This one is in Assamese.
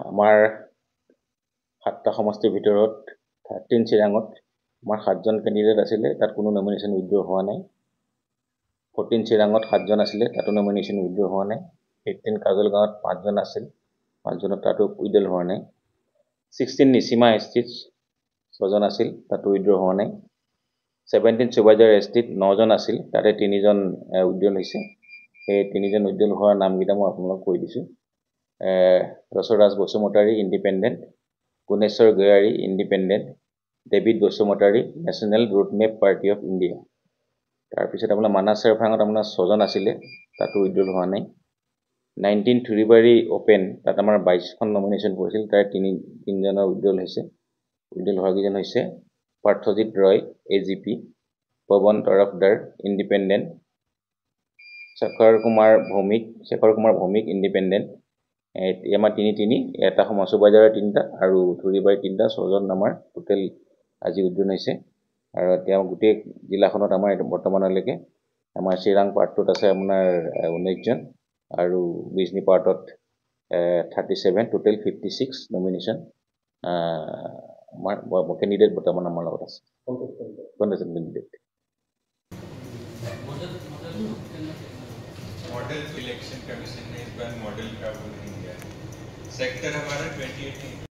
আমাৰ 7টা সমষ্টিৰ ভিতৰত 13 চিৰাঙত আমাৰ 7জন কেণ্ডিডেট আছিলে, তাত কোনো নমিনেশ্যন উইথড্ৰ হোৱা নাই। 14 চিৰাঙত 7জন আছিলে, তাতো নমিনেশ্যন উইথড্ৰ হোৱা নাই। 15 কাজলগাঁৱত 5জন আছিল, 5জনত তাতো উইথড্ৰ হোৱা নাই। 16 নিচিমা এছটিত 6জন আছিল, তাতো উইথড্ৰ হোৱা নাই। 17 চুবাইজাৰ এছটিত 9জন আছিল, তাতে 3জন উইথড্ৰ হৈছে। সেই 3জন উইথড্ৰ হোৱাৰ নামকেইটা মই আপোনালোকক কৈ দিছোঁ। Rasaraj Basumatary independent, Guneswar Gayari independent, David Basumatary national roadmap party of India. তাৰপিছত আপোনাৰ মানাছ চেৰফাঙত আপোনাৰ 6জন আছিলে, তাতো উইথড্ৰ হোৱা নাই। 19 থুৰিবাৰী অ'পেন, তাত আমাৰ 22খন নমিনেশ্যন পৰিছিল, তাৰে 3জনৰ উইথড্ৰ হৈছে। উইথড্ৰ হোৱাকেইজন হৈছে পাৰ্থজিৎ ৰয় AGP, পৱন তৰফদাৰ ইণ্ডিপেণ্ডেণ্ট, শেখৰ কুমাৰ ভৌমিক ইণ্ডিপেণ্ডেণ্ট। আমাৰ 3 এটা চুবাইজাৰৰ 3টা আৰু থুৰিবাৰী 3টা, 6জন আমাৰ টোটেল আজি উইথড্ৰ হৈছে। আৰু এতিয়া গোটেই জিলাখনত আমাৰ বৰ্তমানলৈকে আমাৰ চিৰাং পাৰ্টটোত আছে আপোনাৰ 19জন আৰু বিজনী পাৰ্টত 37, টোটেল 56 নমিনেশ্যন আমাৰ কেণ্ডিডেট বৰ্তমান আমাৰ লগত আছে। কেণ্ডিডেট मॉडल इलेक्शन कमीशन ने इस बार मॉडल का वो नहीं दिया। सेक्टर हमारा 28